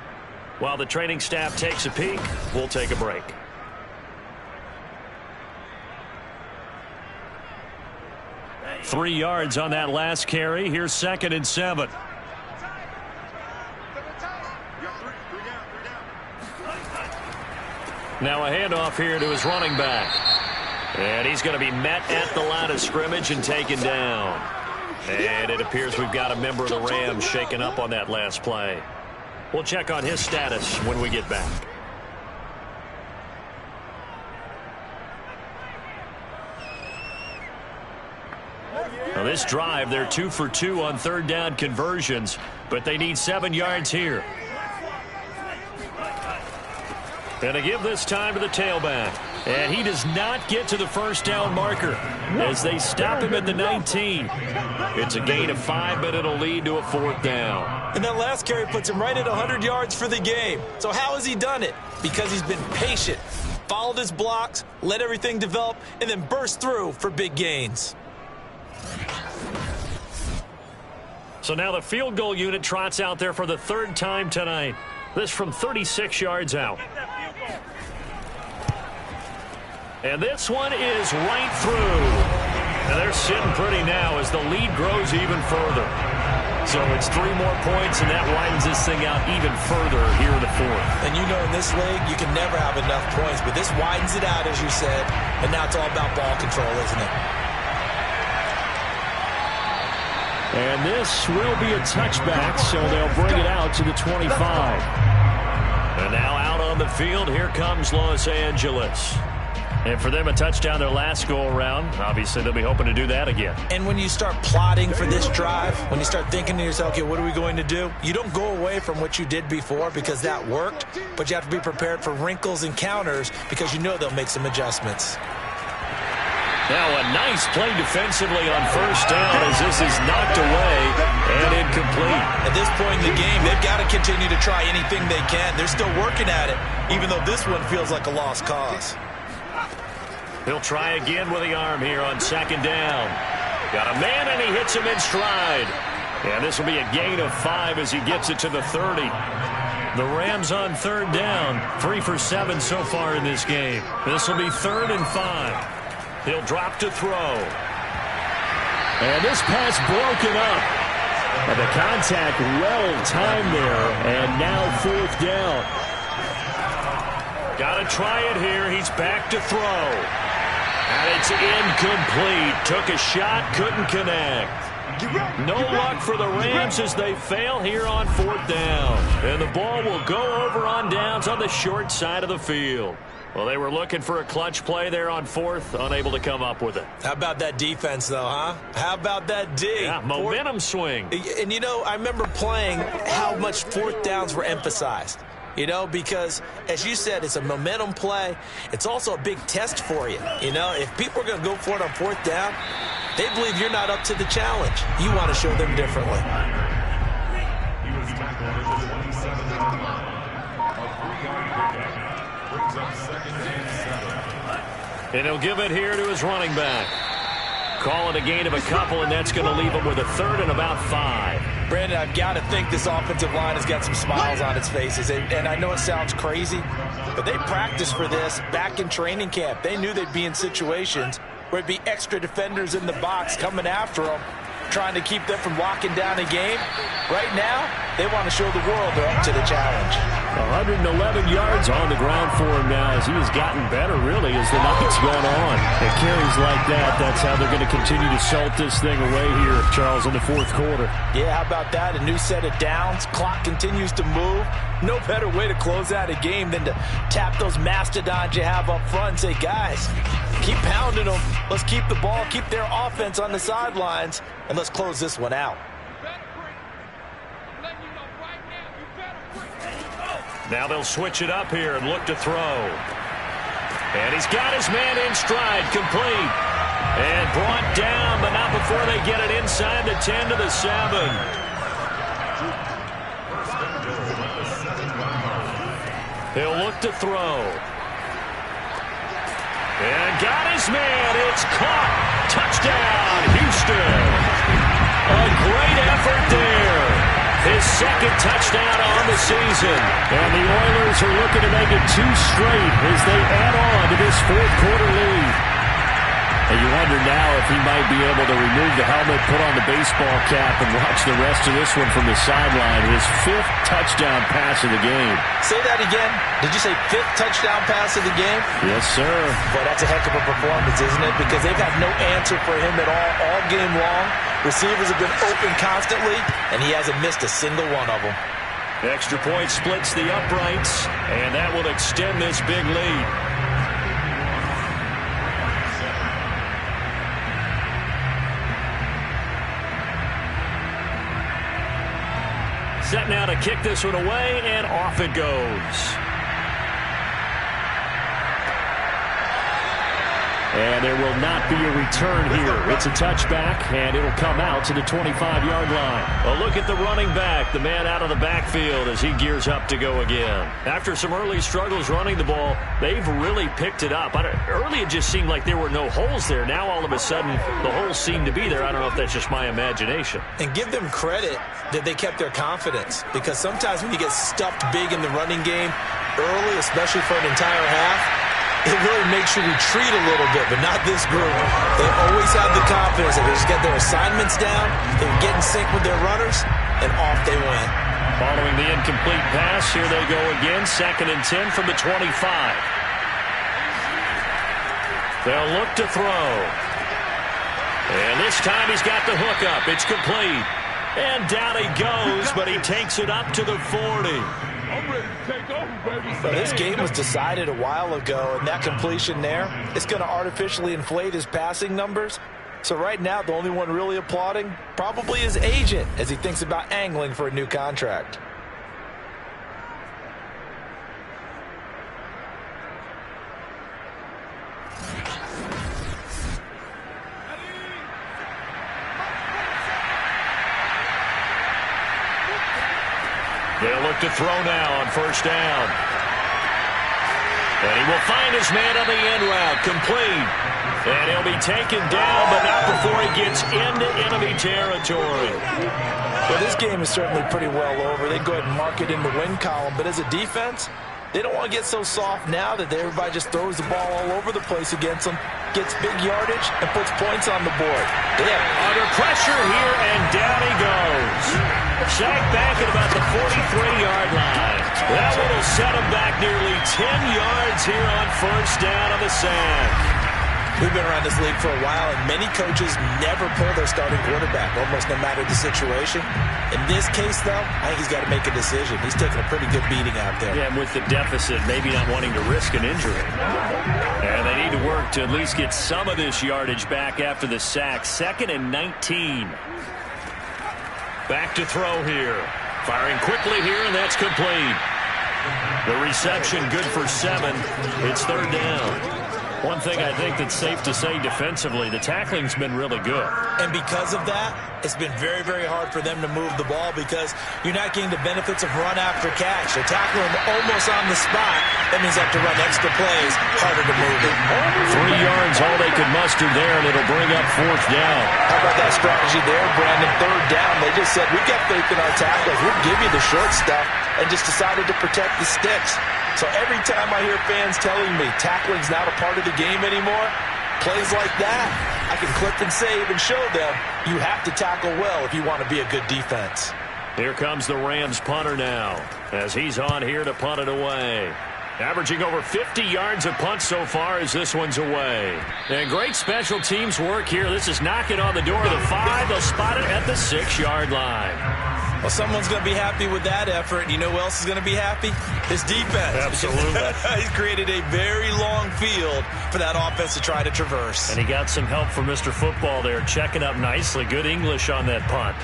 While the training staff takes a peek, we'll take a break. Three yards on that last carry. Here's 2nd and 7. Now a handoff here to his running back. And he's going to be met at the line of scrimmage and taken down. And it appears we've got a member of the Rams shaken up on that last play. We'll check on his status when we get back. Now this drive, they're 2 for 2 on 3rd down conversions, but they need 7 yards here. And to give this time to the tailback. And he does not get to the 1st down marker as they stop him at the 19. It's a gain of 5, but it'll lead to a 4th down. And that last carry puts him right at 100 yards for the game. So how has he done it? Because he's been patient, followed his blocks, let everything develop, and then burst through for big gains. So now the field goal unit trots out there for the 3rd time tonight. This from 36 yards out. And this one is right through. And they're sitting pretty now as the lead grows even further. So it's 3 more points, and that widens this thing out even further here in the 4th. And you know in this league, you can never have enough points. But this widens it out, as you said. And now it's all about ball control, isn't it? And this will be a touchback, so they'll bring it out to the 25. And now out on the field, here comes Los Angeles. And for them, a touchdown their last go-around. Obviously, they'll be hoping to do that again. And when you start plotting for this drive, when you start thinking to yourself, okay, what are we going to do? You don't go away from what you did before because that worked, but you have to be prepared for wrinkles and counters because you know they'll make some adjustments. Now a nice play defensively on first down as this is knocked away and incomplete. At this point in the game, they've got to continue to try anything they can. They're still working at it, even though this one feels like a lost cause. He'll try again with the arm here on second down. Got a man, and he hits him in stride. And this will be a gain of 5 as he gets it to the 30. The Rams on third down, 3 for 7 so far in this game. This will be 3rd and 5. He'll drop to throw. And this pass broken up. And the contact well timed there. And now 4th down. Got to try it here. He's back to throw. And it's incomplete. Took a shot, couldn't connect. No luck for the Rams as they fail here on 4th down. And the ball will go over on downs on the short side of the field. Well, they were looking for a clutch play there on 4th, unable to come up with it. How about that defense, though, huh? How about that D? Yeah, momentum swing. And, you know, I remember playing how much 4th downs were emphasized. You know, because, as you said, it's a momentum play. It's also a big test for you. You know, if people are going to go for it on 4th down, they believe you're not up to the challenge. You want to show them differently. He was tackled at the 27-yard line. A 3-yard pickup brings up 2nd and 7. And he'll give it here to his running back. Call it a gain of a couple, and that's going to leave him with a 3rd and about 5. Brandon, I've got to think this offensive line has got some smiles on its faces. And I know it sounds crazy, but they practiced for this back in training camp. They knew they'd be in situations where it'd be extra defenders in the box coming after them, trying to keep them from locking down a game. Right now, they want to show the world they're up to the challenge. 111 yards on the ground for him now as he has gotten better, really, as the night's gone on. And carries like that, that's how they're going to continue to salt this thing away here, Charles, in the 4th quarter. Yeah, how about that? A new set of downs. Clock continues to move. No better way to close out a game than to tap those mastodons you have up front and say, guys, keep pounding them. Let's keep the ball, keep their offense on the sidelines, and let's close this one out. Now they'll switch it up here and look to throw. And he's got his man in stride, complete. And brought down, but not before they get it inside the 10 to the 7. He'll look to throw. And got his man. It's caught. Touchdown, Houston. A great effort there. His 2nd touchdown on the season. And the Oilers are looking to make it 2 straight as they add on to this 4th quarter lead. And you wonder now if he might be able to remove the helmet, put on the baseball cap, and watch the rest of this one from the sideline. His 5th touchdown pass of the game. Say that again. Did you say 5th touchdown pass of the game? Yes, sir. Boy, that's a heck of a performance, isn't it? Because they've had no answer for him at all game long. Receivers have been open constantly, and he hasn't missed a single one of them. Extra point splits the uprights, and that will extend this big lead. Set now to kick this one away, and off it goes. And there will not be a return here. It's a touchback, and it'll come out to the 25-yard line. Well, look at the running back, the man out of the backfield as he gears up to go again. After some early struggles running the ball, they've really picked it up. Early it just seemed like there were no holes there. Now all of a sudden the holes seem to be there. I don't know if that's just my imagination. And give them credit that they kept their confidence, because sometimes when you get stuffed big in the running game early, especially for an entire half, it really makes you retreat a little bit, but not this group. They always have the confidence that they just get their assignments down, they get in sync with their runners, and off they went. Following the incomplete pass, here they go again, 2nd and 10 from the 25. They'll look to throw. And this time he's got the hook up. It's complete. And down he goes, but he takes it up to the 40. Well, this game was decided a while ago, and that completion there, it's going to artificially inflate his passing numbers. So right now, the only one really applauding probably his agent as he thinks about angling for a new contract. They'll look to throw now on first down. And he will find his man on the end route, complete. And he'll be taken down, but not before he gets into enemy territory. Well, this game is certainly pretty well over. They go ahead and mark it in the win column. But as a defense, they don't want to get so soft now that everybody just throws the ball all over the place against them, gets big yardage, and puts points on the board. Under pressure here, and down he goes. Sacked back at about the 43-yard line. That one will set him back nearly 10 yards here on first down on the sack. We've been around this league for a while, and many coaches never pull their starting quarterback, almost no matter the situation. In this case, though, I think he's got to make a decision. He's taking a pretty good beating out there. Yeah, and with the deficit, maybe not wanting to risk an injury. And they need to work to at least get some of this yardage back after the sack. 2nd and 19. Back to throw here. Firing quickly here, and that's complete. The reception good for 7. It's third down. One thing I think that's safe to say defensively, the tackling's been really good. And because of that, it's been very, very hard for them to move the ball because you're not getting the benefits of run after catch. They're tackling almost on the spot. That means they have to run extra plays, harder to move it. 3 yards, all they could muster there, and it'll bring up fourth down. How about that strategy there, Brandon? Third down, they just said, we've got faith in our tacklers. We'll give you the short stuff, and just decided to protect the sticks. So every time I hear fans telling me tackling's not a part of the game anymore, plays like that, I can clip and save and show them you have to tackle well if you want to be a good defense. Here comes the Rams punter now as he's on here to punt it away. Averaging over 50 yards a punt so far as this one's away. And great special teams work here. This is knocking on the door of the 5. They'll spot it at the 6-yard line. Well, someone's going to be happy with that effort. And you know who else is going to be happy? His defense. Absolutely. He's created a very long field for that offense to try to traverse. And he got some help from Mr. Football there, checking up nicely. Good English on that punt.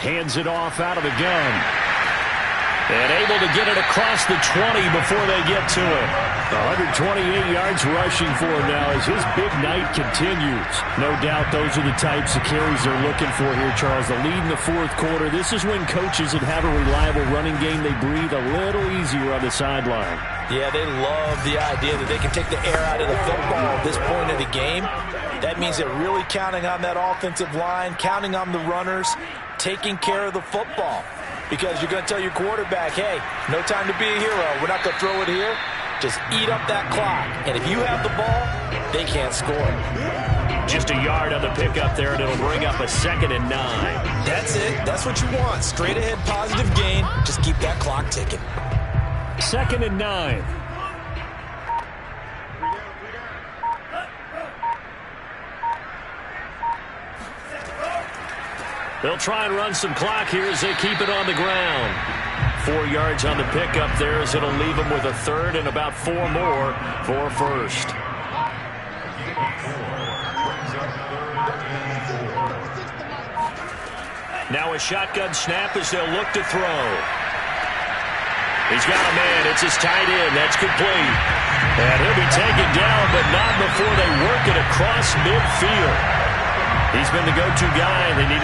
Hands it off out of the gun. And able to get it across the 20 before they get to it. 128 yards rushing for him now as his big night continues. No doubt those are the types of carries they're looking for here, Charles. The lead in the fourth quarter. This is when coaches that have a reliable running game, they breathe a little easier on the sideline. Yeah, they love the idea that they can take the air out of the football at this point of the game. That means they're really counting on that offensive line, counting on the runners, taking care of the football. Because you're going to tell your quarterback, hey, no time to be a hero. We're not going to throw it here. Just eat up that clock. And if you have the ball, they can't score. Just a yard on the pickup there, and it'll bring up a 2nd and 9. That's it. That's what you want. Straight ahead positive gain. Just keep that clock ticking. 2nd and 9. They'll try and run some clock here as they keep it on the ground. 4 yards on the pickup there as it'll leave them with a 3rd and about 4 more for first. Now a shotgun snap as they'll look to throw. He's got a man. It's his tight end. That's complete. And he'll be taken down, but not before they work it across midfield. He's been the go-to guy. They needed